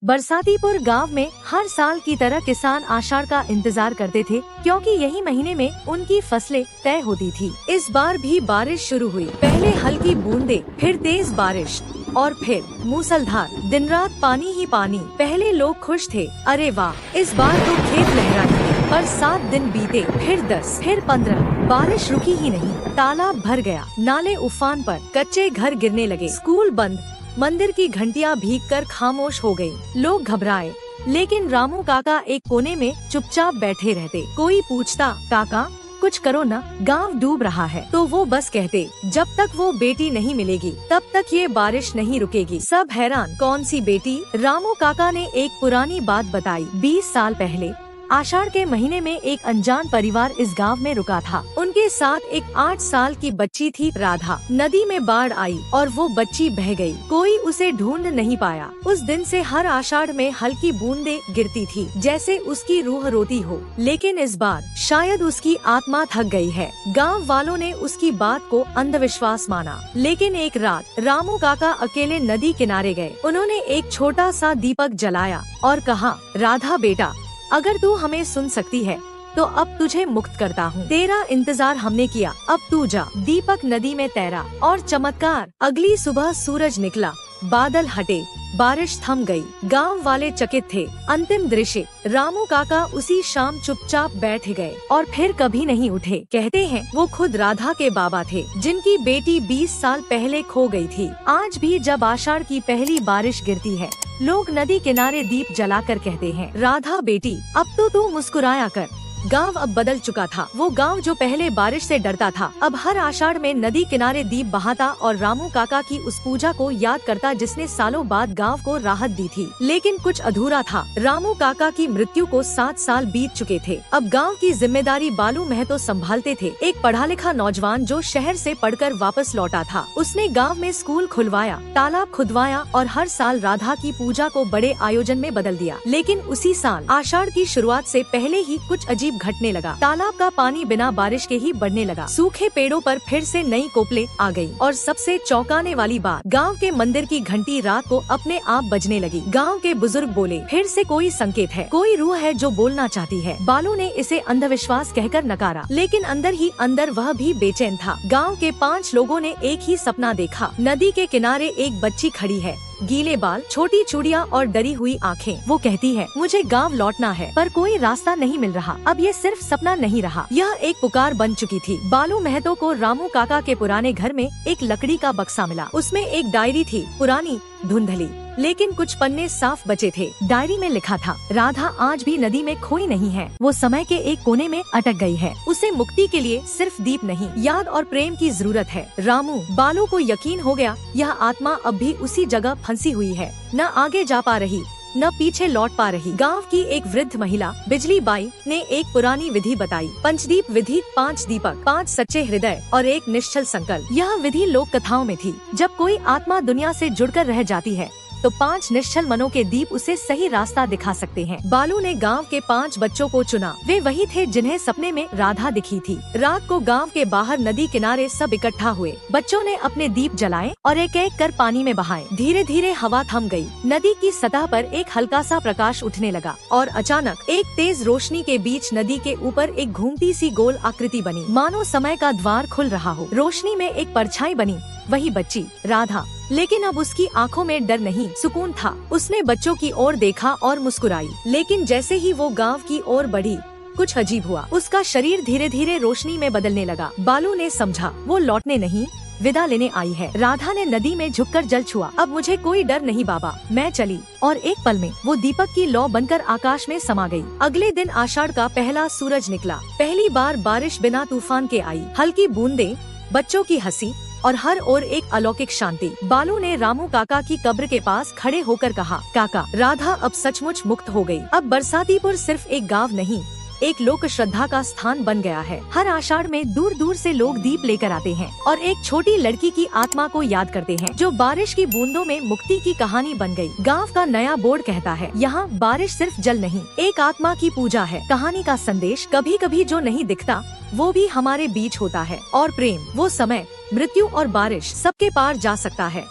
बरसातीपुर गांव में हर साल की तरह किसान आषाढ़ का इंतजार करते थे, क्योंकि यही महीने में उनकी फसलें तय होती थी। इस बार भी बारिश शुरू हुई। पहले हल्की बूंदे, फिर तेज बारिश और फिर मूसलधार। दिन रात पानी ही पानी। पहले लोग खुश थे, अरे वाह इस बार तो खेत लहराएंगे। पर 7 दिन बीते, फिर 10, फिर 15, बारिश रुकी ही नहीं। तालाब भर गया, नाले उफान पर, कच्चे घर गिरने लगे, स्कूल बंद, मंदिर की घंटियां भीगकर खामोश हो गयी। लोग घबराए, लेकिन रामू काका एक कोने में चुपचाप बैठे रहते। कोई पूछता, काका कुछ करो न, गांव डूब रहा है, तो वो बस कहते, जब तक वो बेटी नहीं मिलेगी तब तक ये बारिश नहीं रुकेगी। सब हैरान, कौन सी बेटी? रामू काका ने एक पुरानी बात बताई। 20 साल पहले आषाढ़ के महीने में एक अनजान परिवार इस गांव में रुका था। उनके साथ एक 8 साल की बच्ची थी, राधा। नदी में बाढ़ आई और वो बच्ची बह गई। कोई उसे ढूंढ नहीं पाया। उस दिन से हर आषाढ़ में हल्की बूंदें गिरती थी, जैसे उसकी रूह रोती हो। लेकिन इस बार शायद उसकी आत्मा थक गई है। गांव वालों ने उसकी बात को अंधविश्वास माना। लेकिन एक रात रामू काका अकेले नदी किनारे गए। उन्होंने एक छोटा सा दीपक जलाया और कहा, राधा बेटा, अगर तू हमें सुन सकती है तो अब तुझे मुक्त करता हूँ। तेरा इंतजार हमने किया, अब तू जा। दीपक नदी में तैरा और चमत्कार, अगली सुबह सूरज निकला, बादल हटे, बारिश थम गई। गांव वाले चकित थे। अंतिम दृश्य, रामू काका उसी शाम चुपचाप बैठ गए और फिर कभी नहीं उठे। कहते हैं वो खुद राधा के बाबा थे, जिनकी बेटी 20 साल पहले खो गई थी। आज भी जब आषाढ़ की पहली बारिश गिरती है, लोग नदी किनारे दीप जलाकर कहते हैं, राधा बेटी अब तो तू मुस्कुराया कर। गांव अब बदल चुका था। वो गांव जो पहले बारिश से डरता था, अब हर आषाढ़ में नदी किनारे दीप बहाता और रामू काका की उस पूजा को याद करता जिसने सालों बाद गांव को राहत दी थी। लेकिन कुछ अधूरा था। रामू काका की मृत्यु को 7 साल बीत चुके थे। अब गांव की जिम्मेदारी बालू महतो संभालते थे, एक पढ़ा लिखा नौजवान जो शहर से पढ़कर वापस लौटा था। उसने गाँव में स्कूल खुलवाया, तालाब खुदवाया और हर साल राधा की पूजा को बड़े आयोजन में बदल दिया। लेकिन उसी साल आषाढ़ की शुरुआत से पहले ही कुछ अजीब घटने लगा। तालाब का पानी बिना बारिश के ही बढ़ने लगा। सूखे पेड़ों पर फिर से नई कोपले आ गई। और सबसे चौंकाने वाली बात, गांव के मंदिर की घंटी रात को अपने आप बजने लगी। गांव के बुजुर्ग बोले, फिर से कोई संकेत है, कोई रूह है जो बोलना चाहती है। बालू ने इसे अंधविश्वास कहकर नकारा, लेकिन अंदर ही अंदर वह भी बेचैन था। गाँव के 5 लोगों ने एक ही सपना देखा। नदी के किनारे एक बच्ची खड़ी है, गीले बाल, छोटी चूड़ियाँ और डरी हुई आँखें। वो कहती है, मुझे गांव लौटना है, पर कोई रास्ता नहीं मिल रहा। अब ये सिर्फ सपना नहीं रहा, यह एक पुकार बन चुकी थी। बालू महतो को रामू काका के पुराने घर में एक लकड़ी का बक्सा मिला। उसमें एक डायरी थी, पुरानी, धुंधली, लेकिन कुछ पन्ने साफ बचे थे। डायरी में लिखा था, राधा आज भी नदी में खोई नहीं है, वो समय के एक कोने में अटक गई है। उसे मुक्ति के लिए सिर्फ दीप नहीं, याद और प्रेम की जरूरत है। रामू, बालू को यकीन हो गया, यह आत्मा अब भी उसी जगह फंसी हुई है, न आगे जा पा रही, न पीछे लौट पा रही। गांव की एक वृद्ध महिला बिजली बाई ने एक पुरानी विधि बताई, पंचदीप विधि। 5 दीपक, 5 सच्चे हृदय और एक निश्चल संकल्प। यह विधि लोक कथाओं में थी। जब कोई आत्मा दुनिया से जुड़कर रह जाती है तो 5 निश्चल मनों के दीप उसे सही रास्ता दिखा सकते हैं। बालू ने गांव के 5 बच्चों को चुना। वे वही थे जिन्हें सपने में राधा दिखी थी। रात को गांव के बाहर नदी किनारे सब इकट्ठा हुए। बच्चों ने अपने दीप जलाए और एक एक कर पानी में बहाए। धीरे धीरे हवा थम गई। नदी की सतह पर एक हल्का सा प्रकाश उठने लगा और अचानक एक तेज रोशनी के बीच नदी के ऊपर एक घूमती सी गोल आकृति बनी, मानो समय का द्वार खुल रहा हो। रोशनी में एक परछाई बनी, वही बच्ची, राधा। लेकिन अब उसकी आंखों में डर नहीं, सुकून था। उसने बच्चों की ओर देखा और मुस्कुराई। लेकिन जैसे ही वो गांव की ओर बढ़ी, कुछ अजीब हुआ। उसका शरीर धीरे धीरे रोशनी में बदलने लगा। बालू ने समझा, वो लौटने नहीं, विदा लेने आई है। राधा ने नदी में झुककर जल छुआ। अब मुझे कोई डर नहीं बाबा, मैं चली। और एक पल में वो दीपक की लौ बनकर आकाश में समा गई। अगले दिन आषाढ़ का पहला सूरज निकला। पहली बार बारिश बिना तूफान के आई। हल्की बूंदे, बच्चों की हंसी और हर ओर एक अलौकिक शांति। बालू ने रामू काका की कब्र के पास खड़े होकर कहा, काका, राधा अब सचमुच मुक्त हो गई। अब बरसातीपुर सिर्फ एक गांव नहीं, एक लोक श्रद्धा का स्थान बन गया है। हर आषाढ़ में दूर दूर से लोग दीप लेकर आते हैं और एक छोटी लड़की की आत्मा को याद करते हैं, जो बारिश की बूंदों में मुक्ति की कहानी बन गई। गांव का नया बोर्ड कहता है, यहाँ बारिश सिर्फ जल नहीं, एक आत्मा की पूजा है। कहानी का संदेश, कभी कभी जो नहीं दिखता वो भी हमारे बीच होता है। और प्रेम, वो समय, मृत्यु और बारिश सबके पार जा सकता है।